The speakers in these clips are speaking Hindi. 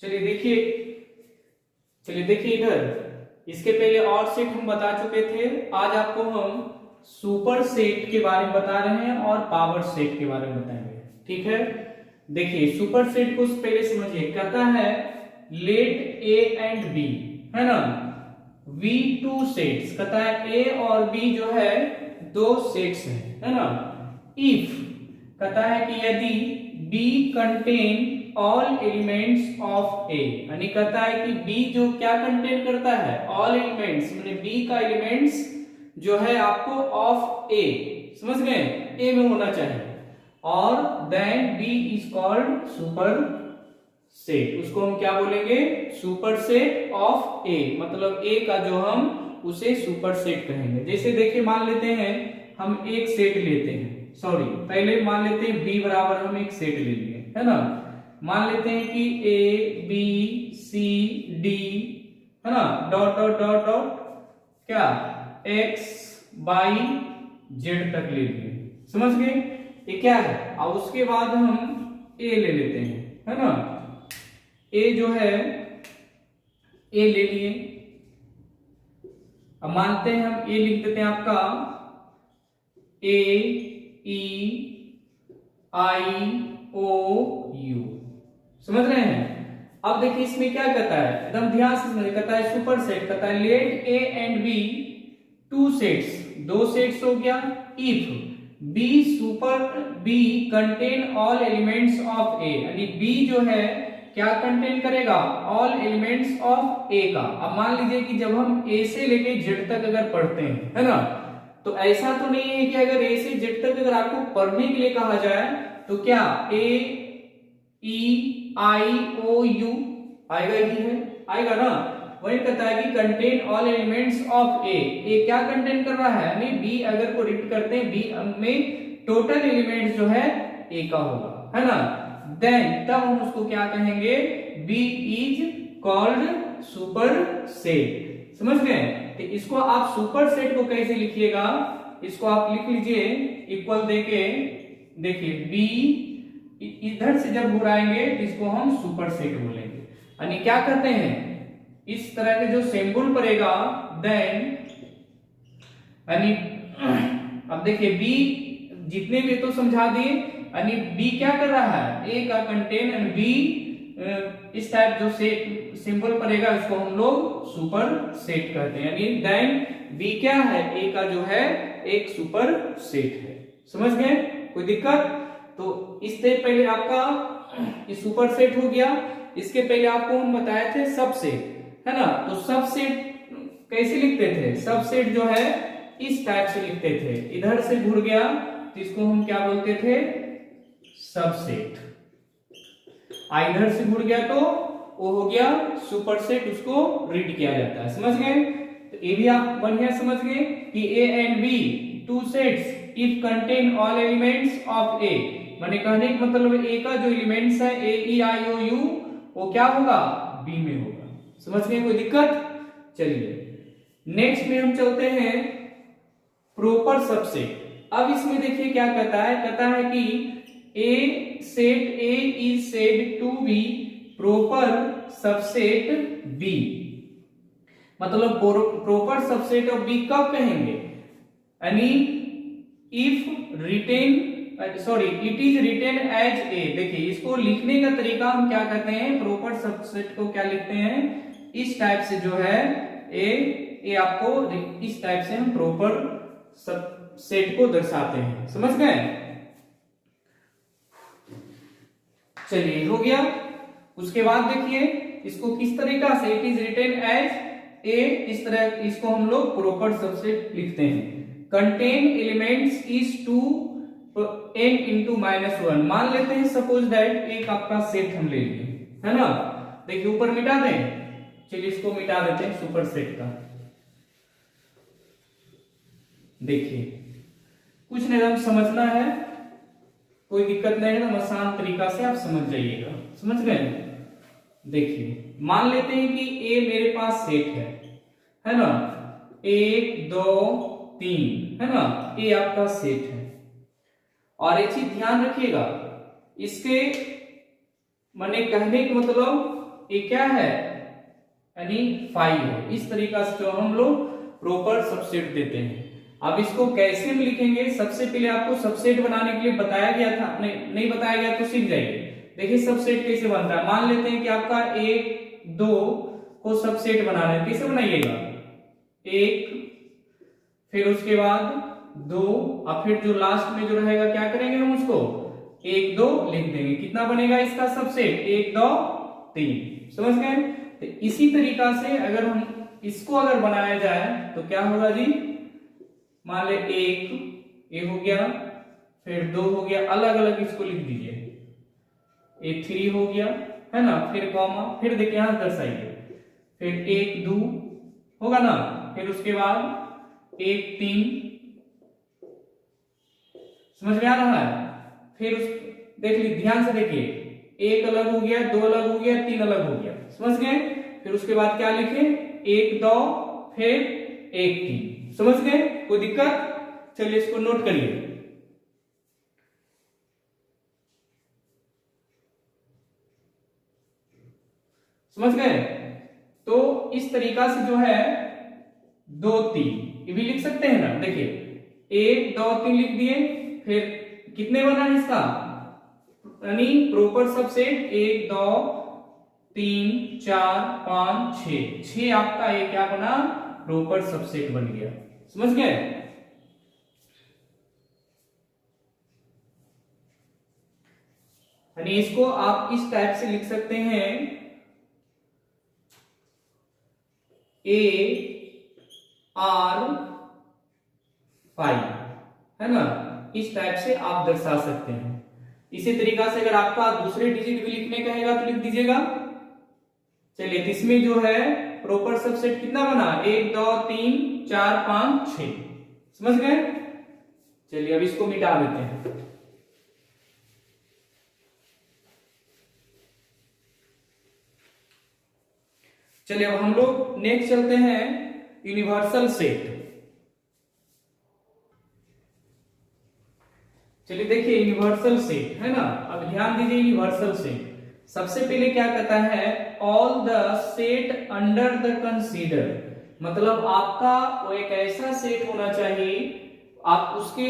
चलिए देखिए इधर इसके पहले और सेट हम बता चुके थे। आज आपको हम सुपर सेट के बारे में बता रहे हैं और पावर सेट के बारे में बताएंगे। ठीक है, देखिए सुपर सेट को पहले समझिए। कहता है लेट ए एंड बी, है ना, वी टू सेट्स। कहता है ए और बी जो है दो सेट्स है ना। इफ कहता है कि यदि B contain all elements of A, यानी कहता है कि बी जो क्या कंटेन करता है, ऑल एलिमेंट्स, माने बी का एलिमेंट्स जो है आपको ऑफ ए, समझ गए, ए में होना चाहिए। और then B is called superset. उसको हम क्या बोलेंगे, सुपर सेट ऑफ ए, मतलब ए का जो हम उसे सुपर सेट कहेंगे। जैसे देखिए मान लेते हैं हम एक सेट लेते हैं, सॉरी पहले मान लेते हैं बी बराबर हम एक सेट ले लिए, है ना। मान लेते हैं कि ए बी सी डी, है ना, डॉट डॉट डॉट डॉट क्या एक्स वाई जेड तक ले लिए, समझ गए, ये क्या है। और उसके बाद हम ए ले लेते हैं, है ना। ए जो है ए ले लिए। अब मानते हैं हम ए लिख देते हैं आपका ए ई आई ओ यू, समझ रहे हैं। अब देखिए इसमें क्या कहता है, एकदम ध्यान से समझिए। कहता है सुपर सेट, कहता है let A and B two sets, दो सेट्स हो गया। If B contain all elements of A, यानी बी जो है क्या कंटेन करेगा, ऑल एलिमेंट्स ऑफ ए का। अब मान लीजिए कि जब हम ए से लेके जेड तक अगर पढ़ते हैं, है ना, तो ऐसा तो नहीं है कि अगर ए से जेड तक अगर आपको पढ़ने के लिए कहा जाए तो क्या ए ई आई ओ यू आएगा ही है, आएगा ना। वही कहता है कि कंटेन ऑल एलिमेंट्स ऑफ ए क्या कंटेन कर रहा है, यानी बी अगर को रिपीट करते हैं, बी में टोटल एलिमेंट्स जो है ए का होगा, है ना। देन तब हम उसको क्या कहेंगे, B is called superset, समझ गए। तो इसको आप सुपर सेट को कैसे लिखिएगा, इसको आप लिख लीजिए इक्वल देके, देखिए बी इधर से जब घुराएंगे तो इसको हम सुपर सेट बोलेंगे। यानी क्या करते हैं, इस तरह के जो सिंबल पड़ेगा देन, यानी अब देखिए बी जितने भी तो समझा दिए, यानी बी क्या कर रहा है, ए का कंटेन, एंड बी इस टाइप जो सेट सिंबल पड़ेगा इसको हम लोग सुपर सेट कहते हैं। यानी देन बी क्या है, ए का जो है एक सुपर सेट है, समझ गए, कोई दिक्कत। तो इससे पहले आपका इस सुपर सेट हो गया। इसके पहले आपको हम बताए थे सबसेट, है ना। तो सबसेट कैसे लिखते थे, सबसेट जो है इस टाइप से लिखते थे। इधर से घुर गया तो इसको हम क्या बोलते थे, सबसेट। इधर से घुर गया तो वो हो गया सुपर सेट, उसको रीड किया जाता है, समझ गए। तो ये भी आप बढ़िया समझ गए कि A and B two sets if contain all elements of A, माने कहने का मतलब ए का जो एलिमेंट्स है ए ई आई ओ यू वो क्या होगा, बी में होगा, समझ गए, कोई दिक्कत। चलिए नेक्स्ट में हम चलते हैं प्रॉपर सबसेट। अब इसमें देखिए क्या कहता है, कहता है कि A set A is said to be proper subset B, मतलब प्रॉपर सबसेट ऑफ बी कब कहेंगे, यानी if written it is written as A. देखिए इसको लिखने का तरीका हम क्या कहते हैं, प्रॉपर सबसेट को क्या लिखते हैं, इस टाइप से जो है ए आपको इस टाइप से हम प्रॉपर सबसेट को दर्शाते हैं, समझ गए। चलिए हो गया। उसके बाद देखिए इसको किस तरीका से, it is written as A, इस तरह इसको हम लोग प्रॉपर सबसेट लिखते हैं। Contain elements is two n into -1। मान लेते हैं सपोज दैट एक आपका सेट हम ले लिए, है ना। देखिए ऊपर मिटा दें, चलिए इसको मिटा देते हैं सुपर सेट का। देखिए कुछ नहीं, हम समझना है, कोई दिक्कत नहीं है ना, आसान तरीका से आप समझ जाइएगा, समझ गए। देखिए मान लेते हैं कि ए मेरे पास सेट है ना, 1 2 3, है ना, ए आपका सेट है। और एक चीज ध्यान रखिएगा, इसके माने कहने का मतलब ए क्या है यानी 5 है। इस तरीका से जो हम लोग प्रॉपर सबसेट देते हैं। अब इसको कैसे हम लिखेंगे, सबसे पहले आपको सबसेट बनाने के लिए बताया गया था, नहीं बताया गया तो सीख जाइए। देखिए सबसेट कैसे बनता है। मान लेते हैं कि आपका 1 2 को सबसेट बनाना है, कैसे बनाइएगा, 1 फिर उसके बाद 2 और फिर जो लास्ट में जो रहेगा क्या करेंगे हम उसको 1 2 लिख देंगे। कितना बनेगा इसका सबसेट 1 2 3। समझ गए। तो इसी तरीका से अगर हम इसको अगर बनाया जाए तो क्या होगा जी, मान ले 1 ये हो गया, फिर 2 हो गया, अलग अलग इसको लिख दीजिए, ये 3 हो गया है ना, फिर कॉमा, फिर देखिए यहां दर्शाइए, फिर 1 2 होगा ना, फिर उसके बाद 1 3। समझ में आ रहा है। फिर उस देख लीजिए, ध्यान से देखिए, 1 अलग हो गया, 2 अलग हो गया, 3 अलग हो गया। समझ गए। फिर उसके बाद क्या लिखे 1 2 फिर 1 3। समझ गए, कोई दिक्कत। चलिए इसको नोट करिए। समझ गए। तो इस तरीका से जो है 2 3 ये भी लिख सकते हैं ना। देखिए 1 2 3 लिख दिए, फिर कितने बना है इसका यानी प्रॉपर सबसेट 1 2 3 4 5 6 आपका ये क्या बना प्रॉपर सबसेट बन गया। समझ गए। यानी इसको आप इस टाइप से लिख सकते हैं, AR5 है ना, इस टाइप से आप दर्शा सकते हैं। इसी तरीका से अगर आपका दूसरे डिजिट भी लिखने कहेगा तो लिख दीजिएगा। चलिए इसमें जो है प्रॉपर सबसेट कितना बना 1 2 3 4 5 6। समझ गए। चलिए अब इसको मिटा देते हैं। चलिए अब हम लोग नेक्स्ट चलते हैं यूनिवर्सल सेट। चलिए देखिए यूनिवर्सल सेट है ना। अब ध्यान दीजिए यूनिवर्सल सेट सबसे पहले क्या कहता है, all the set under the consider, मतलब आपका वो एक ऐसा सेट होना चाहिए, आप उसके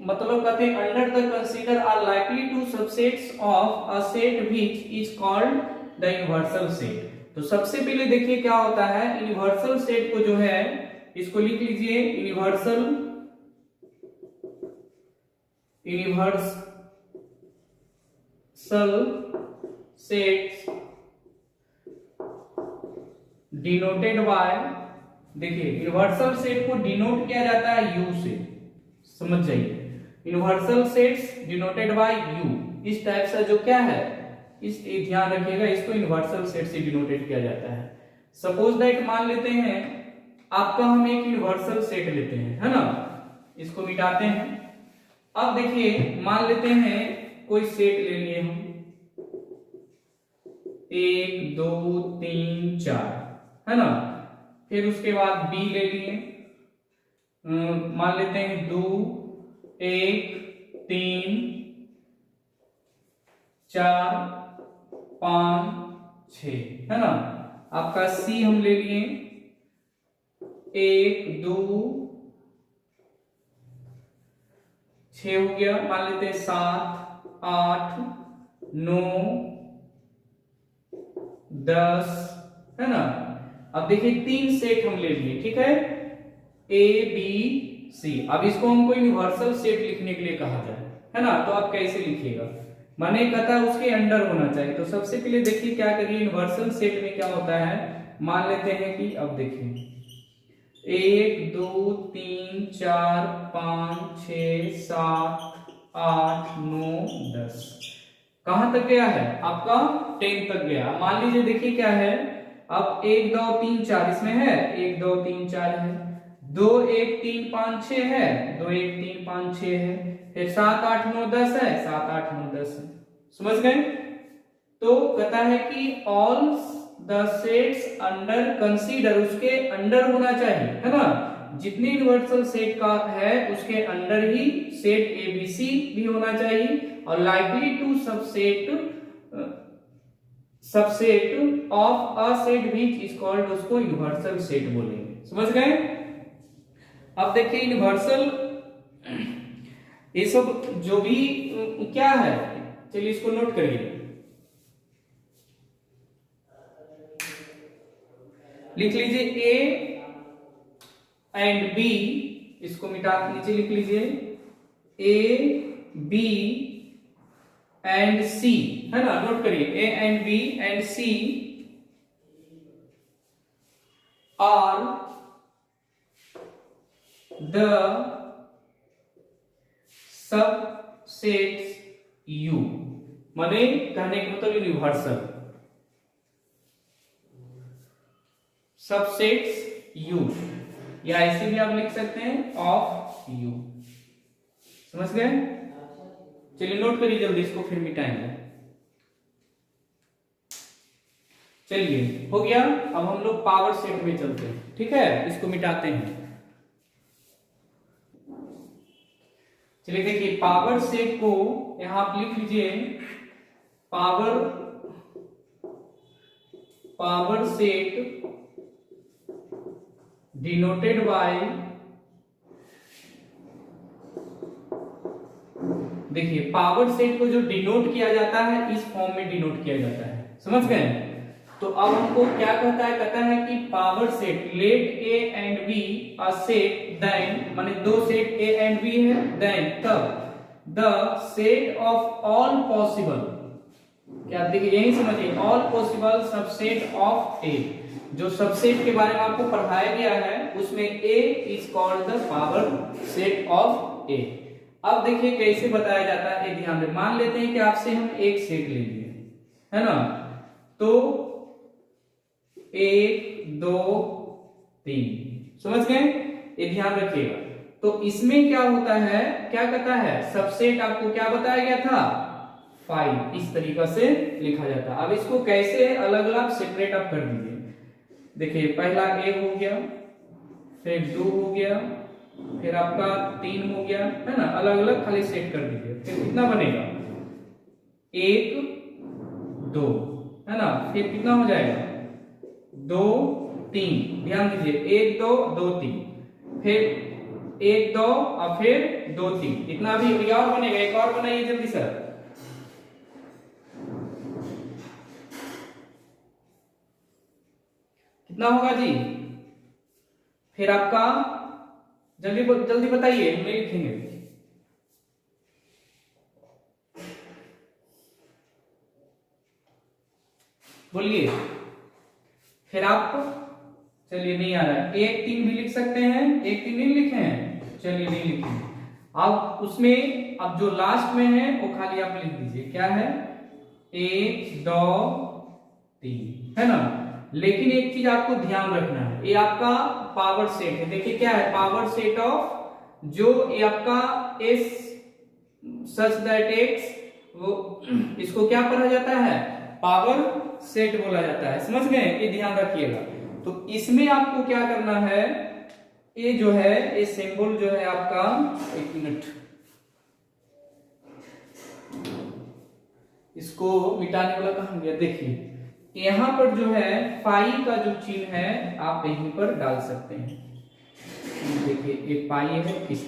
मतलब कहते हैं under the consider are likely to subsets of a set which is called the universal set. तो सबसे पहले देखिए क्या होता है, यूनिवर्सल सेट को जो है इसको लिख लीजिए, यूनिवर्सल सेट्स डिनोटेड बाय, देखिए यूनिवर्सल सेट को डिनोट किया जाता है यू से। समझ जाइए, universal sets denoted by you, इस टाइप से जो क्या है इस ध्यान रखिएगा, इसको यूनिवर्सल सेट से डिनोटेड किया जाता है। सपोज दैट मान लेते हैं आपका हम एक यूनिवर्सल सेट लेते हैं है ना, इसको मिटाते हैं। अब देखिए मान लेते हैं कोई सेट ले लिए हम 1 2 3 4 है ना, फिर उसके बाद बी ले लिए, मान लेते हैं 2 1 3 4 5 6 है ना। आपका सी हम ले लिए 1 2 6 हो गया, मान लेते हैं 7 8 9 10 है ना। अब देखिए 3 सेट हम ले लिए, ठीक है, ए बी सी। अब इसको हमको यूनिवर्सल सेट लिखने के लिए कहा जाए है ना, तो आप कैसे लिखिएगा, माने कहता है उसके अंडर होना चाहिए। तो सबसे पहले देखिए क्या करिए, यूनिवर्सल सेट में क्या होता है, मान लेते हैं कि अब देखिए 1 2 3 4 5 6 7 8 9 10, कहां तक गया है आपका 10 तक गया। मान लीजिए देखिए क्या है, अब 1 2 3 4 इसमें है, 1 2 3 4 है, 2 1 3 5 6 है, 2 1 3 5 6 है, फिर 7 8 9 10 है, 7 8 9 10 है। समझ गए। तो कहता है कि all the sets under consider, उसके अंडर होना चाहिए है ना, जितने यूनिवर्सल सेट का है उसके अंडर ही सेट एबीसी भी होना चाहिए, और likely to subset subset of a set which is called, उसको यूनिवर्सल सेट बोलेंगे। समझ गए? अब देखिए यूनिवर्सल, ये सब जो भी क्या है, चलिए इसको नोट करिए, लिख लीजिए ए एंड बी, इसको मिटा नीचे लिख लीजिए ए बी एंड सी, है ना, नोट करिए A and B and C are the subsets U, माने कहने का मतलब यूनिवर्सल सबसेट्स यू, या ऐसे भी आप लिख सकते हैं ऑफ यू। समझ गए? चलिए नोट करिए जल्दी, इसको फिर मिटाएंगे। चलिए हो गया। अब हम लोग पावर सेट में चलते हैं, ठीक है, इसको मिटाते हैं। चलिए देखिए पावर सेट को यहां आप लिख लीजिए, पावर सेट डिनोटेड बाय, देखिए पावर सेट को जो डिनोट किया जाता है इस फॉर्म में डिनोट किया जाता है। समझ गए? तो अब हमको क्या कहता है, कहता है कि power set let A and B a set then, माने दो सेट ए एंड बी है, देन तब the set of all possible, क्या देखिए यही समझिए, all possible subset of A, जो सबसेट के बारे में आपको पढ़ाया गया है उसमें A is called the power set of A. अब देखिए कैसे बताया जाता है, ये ध्यान दें। मान लेते हैं कि आपसे हम एक सेट ले लिए, है ना, तो 1 2 3, समझ गए? ये ध्यान रखिएगा। तो इसमें क्या होता है, क्या कहता है, सबसेट आपको क्या बताया गया था, 5, इस तरीका से लिखा जाता है। अब इसको कैसे अलग अलग सेपरेट आप कर दीजिए। देखिए पहला ए हो गया, फिर 2 हो गया, फिर आपका 3 हो गया, है ना, अलग अलग खाली सेट कर दीजिए। फिर कितना बनेगा, 1 2, है ना, फिर कितना हो जाएगा 2 3, ध्यान दीजिए 1 2 2 3, फिर 1 2 और फिर 2 3, इतना भी और बनेगा। एक और बनाइए जल्दी सर। कितना होगा जी? फिर आपका जल्दी जल्दी बताइए, हम नहीं लिखेंगे। बोलिए। फिर आप, चलिए नहीं आ रहा है, 1 3 भी लिख सकते हैं, 1 3 नहीं लिखे हैं, चलिए नहीं लिखेंगे। अब उसमें अब जो लास्ट में है वो खाली आप लिख दीजिए, क्या है 1 2 3, है ना। लेकिन एक चीज आपको ध्यान रखना है, ये आपका पावर सेट है। देखिए क्या है, पावर सेट ऑफ, जो ये आपका एस सच दैट एक्स, वो इसको क्या पढ़ा जाता है, पावर सेट बोला जाता है। समझ गए? ये ध्यान रखिएगा। तो इसमें आपको क्या करना है, ये जो है ये सिंबल जो है आपका, एक मिनट, इसको मिटाने वाला कहां गया, देखिए यहां पर जो है पाई का जो चिन्ह है आप यहीं पर डाल सकते हैं। देखिए एक पाई है, इस